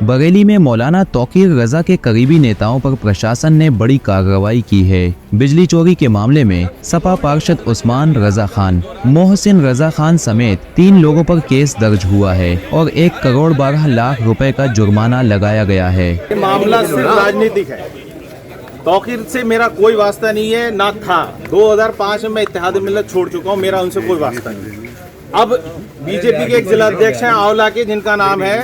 बरेली में मौलाना तौकीर रजा के करीबी नेताओं पर प्रशासन ने बड़ी कार्रवाई की है। बिजली चोरी के मामले में सपा पार्षद उस्मान रजा खान, मोहसिन रजा खान समेत 3 लोगों पर केस दर्ज हुआ है और 1 करोड़ 12 लाख रुपए का जुर्माना लगाया गया है। मामला सिर्फ राजनीतिक है। तौकीर से मेरा कोई वास्ता नहीं है, ना था। 2005 में मैं इत्तेहाद मिल्लत छोड़ चुका हूँ, मेरा उनसे कोई वास्ता नहीं। अब बीजेपी के एक जिला अध्यक्ष हैं आंवला के, जिनका नाम है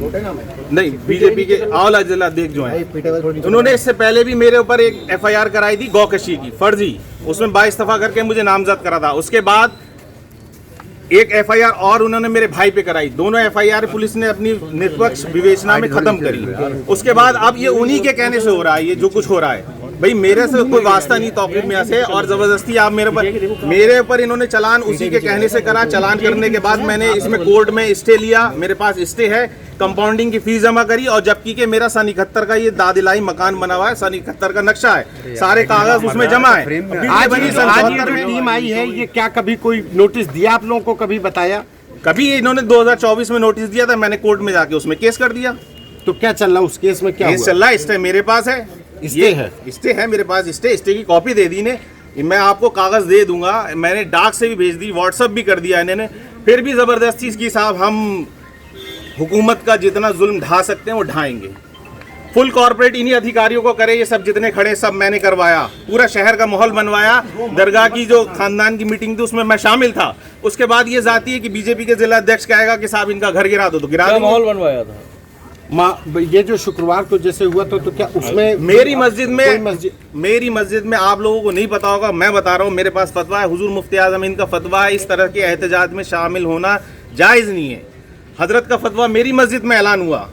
नहीं, बीजेपी के आंवला जिला अध्यक्ष जो हैं, उन्होंने इससे पहले भी मेरे ऊपर एक एफआईआर कराई थी गौकशी की, फर्जी। उसमें 22 दफा करके मुझे नामजद करा था। उसके बाद एक एफआईआर और उन्होंने मेरे भाई पे कराई। दोनों एफआईआर पुलिस ने अपनी निष्पक्ष विवेचना में खत्म करी। उसके बाद अब ये उन्हीं के कहने से हो रहा है, ये जो कुछ हो रहा है। भाई मेरे से कोई वास्ता नहीं तौकीर मियां से, और जबरदस्ती आप मेरे ऊपर इन्होंने चलान उसी के कहने से करा। चलान करने के बाद मैंने इसमें कोर्ट में स्टे लिया, मेरे पास स्टे है, कंपाउंडिंग की फीस जमा करी, और जबकि के मेरा सन 71 का ये दादिलाई मकान बना हुआ है, सन 71 का नक्शा है, सारे कागज उसमें जमा है। आज ये टीम आई है, ये क्या कभी कोई नोटिस दिया आप लोगों को, कभी बताया? कभी इन्होंने 2024 में नोटिस दिया था, मैंने कोर्ट में जाके उसमें केस कर दिया। तो क्या चल रहा उस केस में? क्या केस चल रहा है, स्टे मेरे पास है, स्टे है मेरे पास, स्टे की कॉपी दे दी ने। मैं आपको कागज दे दूंगा, मैंने डाक से भी भेज दी, व्हाट्सएप भी कर दिया इन्होंने। फिर भी जबरदस्ती इसकी साहब हम हुकूमत का जितना जुल्म ढा सकते हैं वो ढाएंगे। फुल कॉर्पोरेट इन्हीं अधिकारियों को करे, ये सब जितने खड़े सब मैंने करवाया, पूरा शहर का माहौल बनवाया। दरगाह की जो खानदान की मीटिंग थी उसमें मैं शामिल था। उसके बाद ये जाती है कि बीजेपी के जिला अध्यक्ष कहेगा कि साहब इनका घर गिरा दो, तो गिरा दो। माहौल बनवाया था ये जो शुक्रवार को जैसे हुआ तो क्या उसमें मेरी मस्जिद में आप लोगों को नहीं पता होगा, मैं बता रहा हूँ, मेरे पास फतवा है, हुजूर मुफ्ती आज़म इनका फतवा है, इस तरह के एहतजाज में शामिल होना जायज़ नहीं है। हजरत का फतवा मेरी मस्जिद में ऐलान हुआ,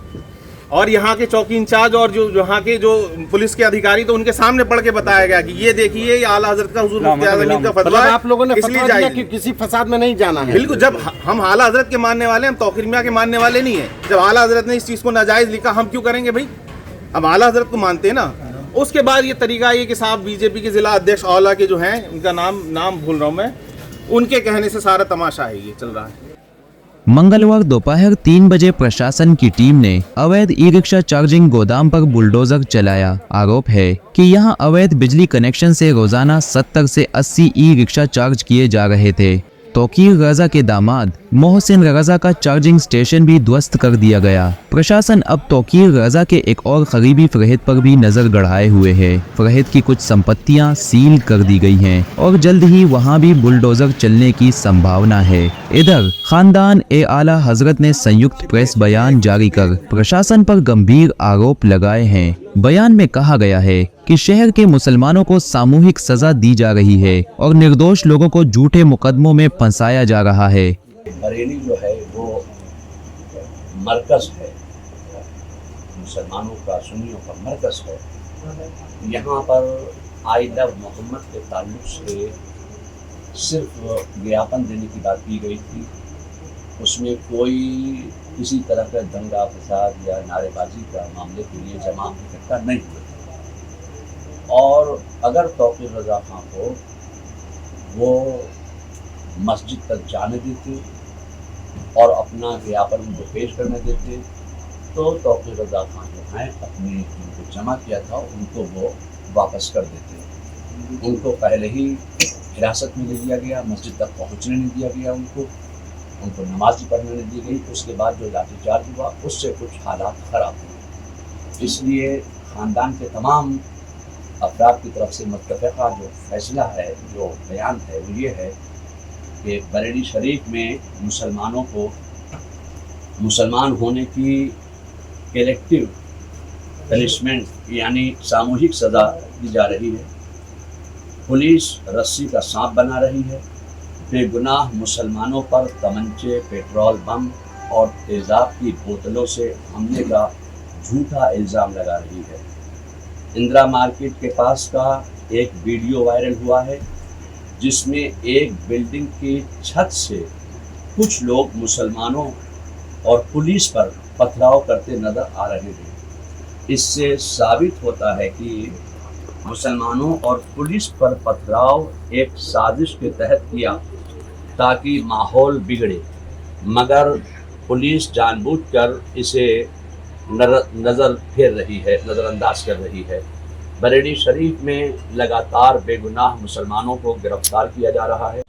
और यहाँ के चौकी इंचार्ज और जो यहाँ के जो पुलिस के अधिकारी, तो उनके सामने पढ़ के बताया गया कि ये देखिए ये आला हजरत का हुजूर मुफ्ती आज़म इनका फतवा है। आप लोगों ने फतवा दिया कि किसी फसाद में नहीं जाना है। बिल्कुल, जब हम आला हजरत के मानने वाले, हम तौकीर मियां के मानने वाले नहीं है। जब आला हजरत ने इस चीज़ को नाजायज़ लिखा, हम क्यों करेंगे भाई? हम आला हजरत को मानते हैं ना। उसके बाद ये तरीका ये कि साहब बीजेपी के जिला अध्यक्ष आंवला के जो हैं, उनका नाम भूल रहा हूँ मैं, उनके कहने से सारा तमाशा है ये चल रहा है। मंगलवार दोपहर 3 बजे प्रशासन की टीम ने अवैध ई रिक्शा चार्जिंग गोदाम पर बुलडोजर चलाया। आरोप है कि यहां अवैध बिजली कनेक्शन से रोजाना 70 से 80 ई रिक्शा चार्ज किए जा रहे थे। तौकीर रजा के दामाद मोहसिन रजा का चार्जिंग स्टेशन भी ध्वस्त कर दिया गया। प्रशासन अब तौकीर रजा के एक और करीबी फरहेद पर भी नजर गड़ाए हुए है। फरहेद की कुछ संपत्तियां सील कर दी गई हैं और जल्द ही वहां भी बुलडोजर चलने की संभावना है। इधर खानदान ए आला हजरत ने संयुक्त प्रेस बयान जारी कर प्रशासन पर गंभीर आरोप लगाए हैं। बयान में कहा गया है कि शहर के मुसलमानों को सामूहिक सजा दी जा रही है और निर्दोष लोगों को झूठे मुकदमों में फंसाया जा रहा है। बरेली जो है वो मरकज है, मुसलमानों का, सुन्नियों का मरकज है। यहाँ पर आई लव मोहम्मद के ताल्लुक से सिर्फ ज्ञापन देने की बात की गई थी। उसमें कोई किसी तरह का दंगा फसाद या नारेबाजी का मामले के लिए जमा इकट्ठा नहीं हुए। और अगर तौकीर रजा खां को वो मस्जिद तक जाने देते और अपना ज्ञापन उनको पेश करने देते, तो तौकीर रजा खां जो हैं अपने उनको जमा किया था उनको वो वापस कर देते। उनको पहले ही हिरासत में ले लिया गया, मस्जिद तक पहुंचने नहीं दिया गया, उनको नमाज पढ़ने नहीं दी गई। उसके बाद जो लाठीचार्ज हुआ उससे कुछ हालात ख़राब हुए। इसलिए ख़ानदान के तमाम अफराद की तरफ से मुत्तफ़क़ा जो फैसला है, जो बयान है, वो ये है कि बरेली शरीफ में मुसलमानों को मुसलमान होने की कलेक्टिव पनिशमेंट यानी सामूहिक सज़ा दी जा रही है। पुलिस रस्सी का सांप बना रही है। बेगुनाह मुसलमानों पर तमंचे, पेट्रोल बम और तेज़ाब की बोतलों से हमले का झूठा इल्ज़ाम लगा रही है। इंदिरा मार्केट के पास का एक वीडियो वायरल हुआ है जिसमें एक बिल्डिंग की छत से कुछ लोग मुसलमानों और पुलिस पर पथराव करते नजर आ रहे हैं। इससे साबित होता है कि मुसलमानों और पुलिस पर पथराव एक साजिश के तहत किया ताकि माहौल बिगड़े, मगर पुलिस जानबूझकर इसे नज़र फेर रही है, नज़रअंदाज कर रही है। बरेली शरीफ में लगातार बेगुनाह मुसलमानों को गिरफ्तार किया जा रहा है।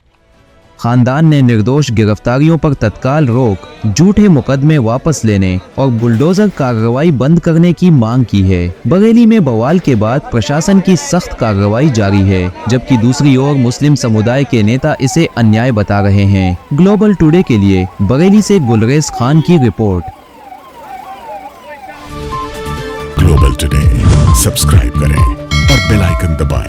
खानदान ने निर्दोष गिरफ्तारियों पर तत्काल रोक, झूठे मुकदमे वापस लेने और बुलडोजर कार्रवाई बंद करने की मांग की है। बरेली में बवाल के बाद प्रशासन की सख्त कार्रवाई जारी है, जबकि दूसरी ओर मुस्लिम समुदाय के नेता इसे अन्याय बता रहे हैं। ग्लोबल टुडे के लिए बरेली से गुलरेज खान की रिपोर्ट। ग्लोबल टुडे सब्सक्राइब करें और बेल आइकन दबाएं।